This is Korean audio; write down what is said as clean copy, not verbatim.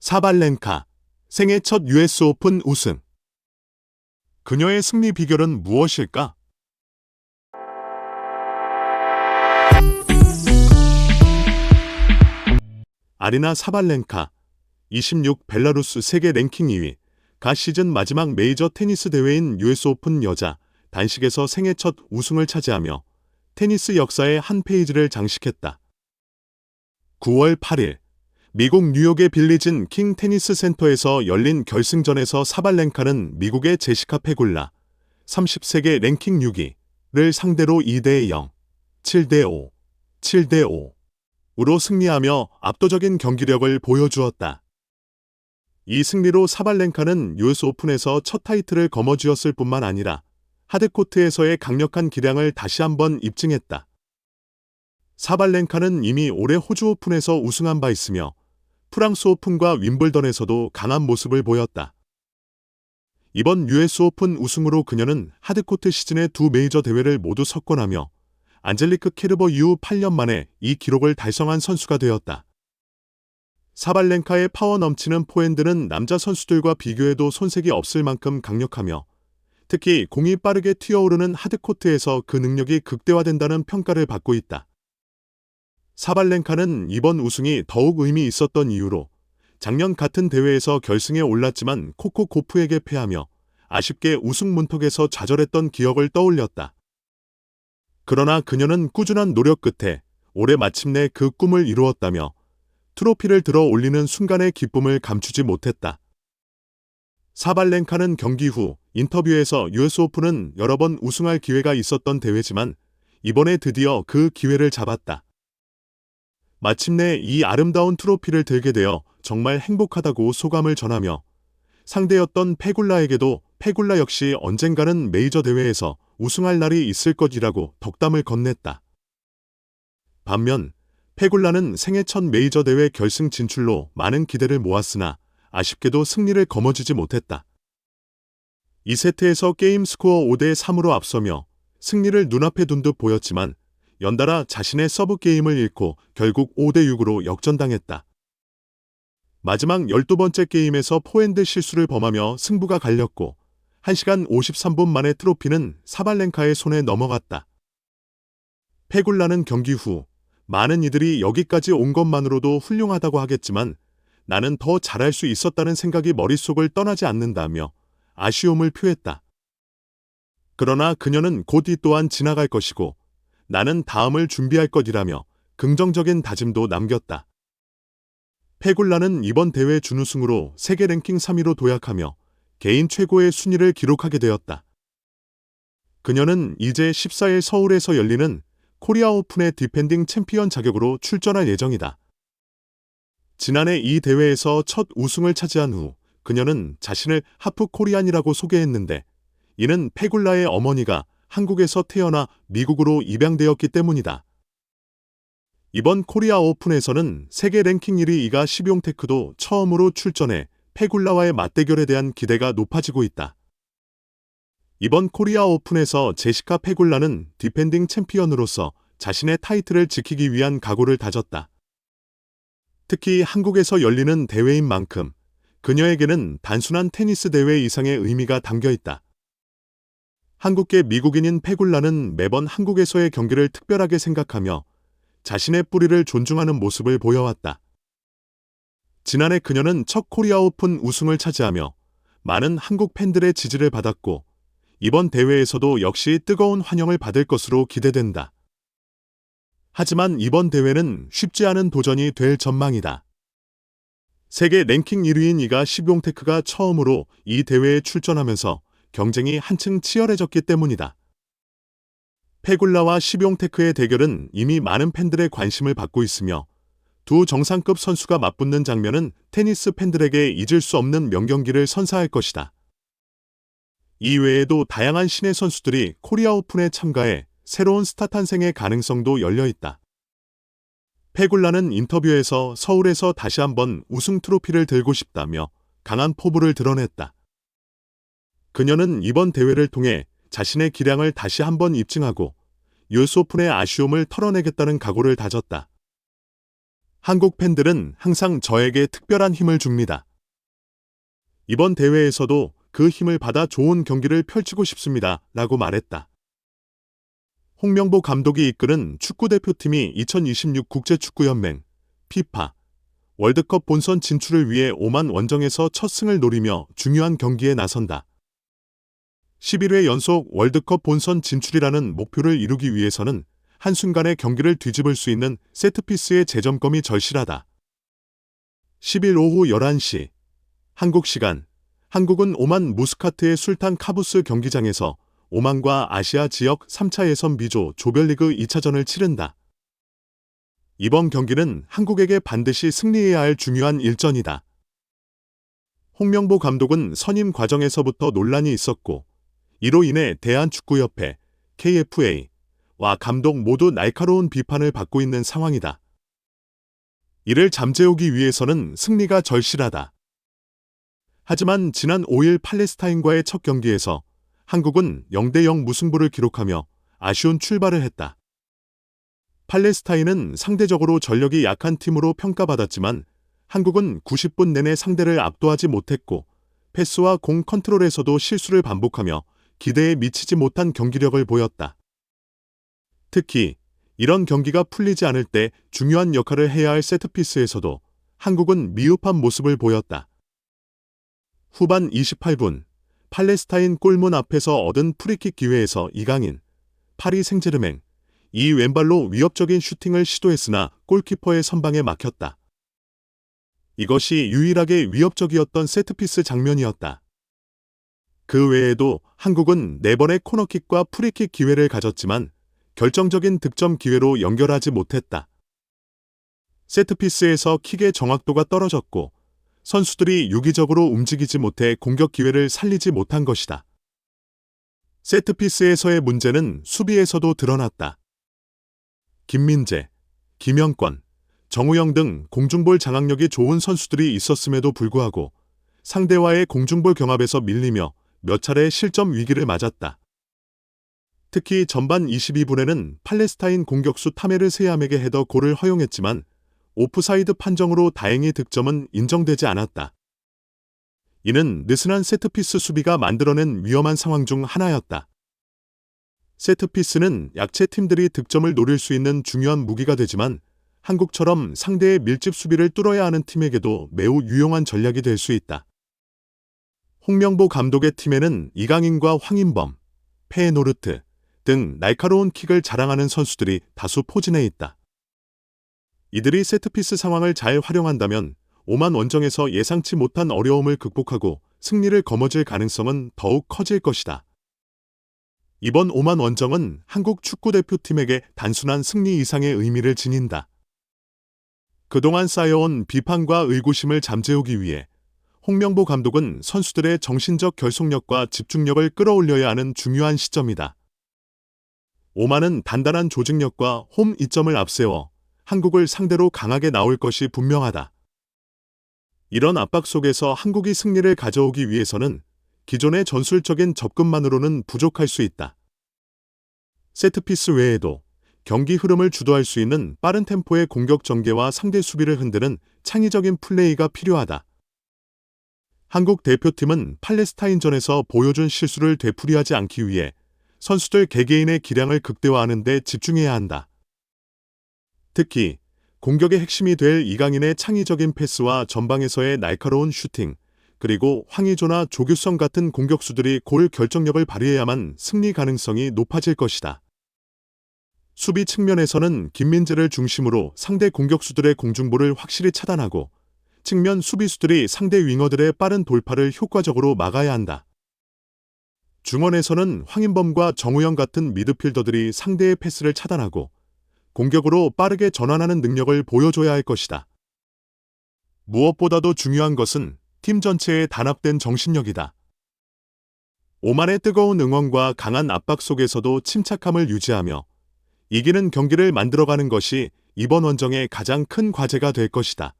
사발렌카, 생애 첫 US 오픈 우승. 그녀의 승리 비결은 무엇일까? 아리나 사발렌카, 26 벨라루스 세계 랭킹 2위, 가 시즌 마지막 메이저 테니스 대회인 US 오픈 여자 단식에서 생애 첫 우승을 차지하며 테니스 역사의 한 페이지를 장식했다. 9월 8일, 미국 뉴욕의 빌리진 킹 테니스 센터에서 열린 결승전에서 사발렌카는 미국의 제시카 페굴라, 30세계 랭킹 6위를 상대로 2대0, 7대5, 7대5으로 승리하며 압도적인 경기력을 보여주었다. 이 승리로 사발렌카는 US 오픈에서 첫 타이틀을 거머쥐었을 뿐만 아니라 하드코트에서의 강력한 기량을 다시 한번 입증했다. 사발렌카는 이미 올해 호주 오픈에서 우승한 바 있으며 프랑스 오픈과 윈블던에서도 강한 모습을 보였다. 이번 US 오픈 우승으로 그녀는 하드코트 시즌의 두 메이저 대회를 모두 석권하며 안젤리크 케르버 이후 8년 만에 이 기록을 달성한 선수가 되었다. 사발렌카의 파워 넘치는 포핸드는 남자 선수들과 비교해도 손색이 없을 만큼 강력하며 특히 공이 빠르게 튀어오르는 하드코트에서 그 능력이 극대화된다는 평가를 받고 있다. 사발렌카는 이번 우승이 더욱 의미 있었던 이유로 작년 같은 대회에서 결승에 올랐지만 코코 고프에게 패하며 아쉽게 우승 문턱에서 좌절했던 기억을 떠올렸다. 그러나 그녀는 꾸준한 노력 끝에 올해 마침내 그 꿈을 이루었다며 트로피를 들어 올리는 순간의 기쁨을 감추지 못했다. 사발렌카는 경기 후 인터뷰에서 US 오픈은 여러 번 우승할 기회가 있었던 대회지만 이번에 드디어 그 기회를 잡았다. 마침내 이 아름다운 트로피를 들게 되어 정말 행복하다고 소감을 전하며 상대였던 페굴라에게도 페굴라 역시 언젠가는 메이저 대회에서 우승할 날이 있을 것이라고 덕담을 건넸다. 반면 페굴라는 생애 첫 메이저 대회 결승 진출로 많은 기대를 모았으나 아쉽게도 승리를 거머쥐지 못했다. 2세트에서 게임 스코어 5대3으로 앞서며 승리를 눈앞에 둔 듯 보였지만 연달아 자신의 서브 게임을 잃고 결국 5대6으로 역전당했다. 마지막 12번째 게임에서 포핸드 실수를 범하며 승부가 갈렸고 1시간 53분 만에 트로피는 사발렌카의 손에 넘어갔다. 페굴라는 경기 후 많은 이들이 여기까지 온 것만으로도 훌륭하다고 하겠지만 나는 더 잘할 수 있었다는 생각이 머릿속을 떠나지 않는다며 아쉬움을 표했다. 그러나 그녀는 곧 이 또한 지나갈 것이고 나는 다음을 준비할 것이라며 긍정적인 다짐도 남겼다. 페굴라는 이번 대회 준우승으로 세계 랭킹 3위로 도약하며 개인 최고의 순위를 기록하게 되었다. 그녀는 이제 14일 서울에서 열리는 코리아 오픈의 디펜딩 챔피언 자격으로 출전할 예정이다. 지난해 이 대회에서 첫 우승을 차지한 후 그녀는 자신을 하프 코리안이라고 소개했는데 이는 페굴라의 어머니가 한국에서 태어나 미국으로 입양되었기 때문이다. 이번 코리아 오픈에서는 세계 랭킹 1위 이가 시비용테크도 처음으로 출전해 페굴라와의 맞대결에 대한 기대가 높아지고 있다. 이번 코리아 오픈에서 제시카 페굴라는 디펜딩 챔피언으로서 자신의 타이틀을 지키기 위한 각오를 다졌다. 특히 한국에서 열리는 대회인 만큼 그녀에게는 단순한 테니스 대회 이상의 의미가 담겨 있다. 한국계 미국인인 페굴라는 매번 한국에서의 경기를 특별하게 생각하며 자신의 뿌리를 존중하는 모습을 보여왔다. 지난해 그녀는 첫 코리아 오픈 우승을 차지하며 많은 한국 팬들의 지지를 받았고 이번 대회에서도 역시 뜨거운 환영을 받을 것으로 기대된다. 하지만 이번 대회는 쉽지 않은 도전이 될 전망이다. 세계 랭킹 1위인 이가 시비용테크가 처음으로 이 대회에 출전하면서 경쟁이 한층 치열해졌기 때문이다. 페굴라와 시비용테크의 대결은 이미 많은 팬들의 관심을 받고 있으며 두 정상급 선수가 맞붙는 장면은 테니스 팬들에게 잊을 수 없는 명경기를 선사할 것이다. 이 외에도 다양한 신예 선수들이 코리아 오픈에 참가해 새로운 스타 탄생의 가능성도 열려 있다. 페굴라는 인터뷰에서 서울에서 다시 한번 우승 트로피를 들고 싶다며 강한 포부를 드러냈다. 그녀는 이번 대회를 통해 자신의 기량을 다시 한번 입증하고 US 오픈의 아쉬움을 털어내겠다는 각오를 다졌다. 한국 팬들은 항상 저에게 특별한 힘을 줍니다. 이번 대회에서도 그 힘을 받아 좋은 경기를 펼치고 싶습니다. 라고 말했다. 홍명보 감독이 이끄는 축구대표팀이 2026 국제축구연맹 피파 월드컵 본선 진출을 위해 오만 원정에서 첫 승을 노리며 중요한 경기에 나선다. 11회 연속 월드컵 본선 진출이라는 목표를 이루기 위해서는 한순간에 경기를 뒤집을 수 있는 세트피스의 재점검이 절실하다. 10일 오후 11시 한국 시간 한국은 오만 무스카트의 술탄 카부스 경기장에서 오만과 아시아 지역 3차 예선 B조 조별리그 2차전을 치른다. 이번 경기는 한국에게 반드시 승리해야 할 중요한 일전이다. 홍명보 감독은 선임 과정에서부터 논란이 있었고 이로 인해 대한축구협회, KFA와 감독 모두 날카로운 비판을 받고 있는 상황이다. 이를 잠재우기 위해서는 승리가 절실하다. 하지만 지난 5일 팔레스타인과의 첫 경기에서 한국은 0대0 무승부를 기록하며 아쉬운 출발을 했다. 팔레스타인은 상대적으로 전력이 약한 팀으로 평가받았지만 한국은 90분 내내 상대를 압도하지 못했고 패스와 공 컨트롤에서도 실수를 반복하며 기대에 미치지 못한 경기력을 보였다. 특히 이런 경기가 풀리지 않을 때 중요한 역할을 해야 할 세트피스에서도 한국은 미흡한 모습을 보였다. 후반 28분 팔레스타인 골문 앞에서 얻은 프리킥 기회에서 이강인, 파리 생제르맹, 이 왼발로 위협적인 슈팅을 시도했으나 골키퍼의 선방에 막혔다. 이것이 유일하게 위협적이었던 세트피스 장면이었다. 그 외에도 한국은 4번의 코너킥과 프리킥 기회를 가졌지만 결정적인 득점 기회로 연결하지 못했다. 세트피스에서 킥의 정확도가 떨어졌고 선수들이 유기적으로 움직이지 못해 공격 기회를 살리지 못한 것이다. 세트피스에서의 문제는 수비에서도 드러났다. 김민재, 김영권, 정우영 등 공중볼 장악력이 좋은 선수들이 있었음에도 불구하고 상대와의 공중볼 경합에서 밀리며 몇 차례 실점 위기를 맞았다. 특히 전반 22분에는 팔레스타인 공격수 타메르 세암에게 헤더 골을 허용했지만 오프사이드 판정으로 다행히 득점은 인정되지 않았다. 이는 느슨한 세트피스 수비가 만들어낸 위험한 상황 중 하나였다. 세트피스는 약체 팀들이 득점을 노릴 수 있는 중요한 무기가 되지만 한국처럼 상대의 밀집 수비를 뚫어야 하는 팀에게도 매우 유용한 전략이 될 수 있다. 홍명보 감독의 팀에는 이강인과 황인범, 페노르트 등 날카로운 킥을 자랑하는 선수들이 다수 포진해 있다. 이들이 세트피스 상황을 잘 활용한다면 오만 원정에서 예상치 못한 어려움을 극복하고 승리를 거머쥘 가능성은 더욱 커질 것이다. 이번 오만 원정은 한국 축구대표팀에게 단순한 승리 이상의 의미를 지닌다. 그동안 쌓여온 비판과 의구심을 잠재우기 위해 홍명보 감독은 선수들의 정신적 결속력과 집중력을 끌어올려야 하는 중요한 시점이다. 오만은 단단한 조직력과 홈 이점을 앞세워 한국을 상대로 강하게 나올 것이 분명하다. 이런 압박 속에서 한국이 승리를 가져오기 위해서는 기존의 전술적인 접근만으로는 부족할 수 있다. 세트피스 외에도 경기 흐름을 주도할 수 있는 빠른 템포의 공격 전개와 상대 수비를 흔드는 창의적인 플레이가 필요하다. 한국 대표팀은 팔레스타인전에서 보여준 실수를 되풀이하지 않기 위해 선수들 개개인의 기량을 극대화하는 데 집중해야 한다. 특히 공격의 핵심이 될 이강인의 창의적인 패스와 전방에서의 날카로운 슈팅, 그리고 황의조나 조규성 같은 공격수들이 골 결정력을 발휘해야만 승리 가능성이 높아질 것이다. 수비 측면에서는 김민재를 중심으로 상대 공격수들의 공중볼을 확실히 차단하고 측면 수비수들이 상대 윙어들의 빠른 돌파를 효과적으로 막아야 한다. 중원에서는 황인범과 정우영 같은 미드필더들이 상대의 패스를 차단하고 공격으로 빠르게 전환하는 능력을 보여줘야 할 것이다. 무엇보다도 중요한 것은 팀 전체의 단합된 정신력이다. 오만의 뜨거운 응원과 강한 압박 속에서도 침착함을 유지하며 이기는 경기를 만들어가는 것이 이번 원정의 가장 큰 과제가 될 것이다.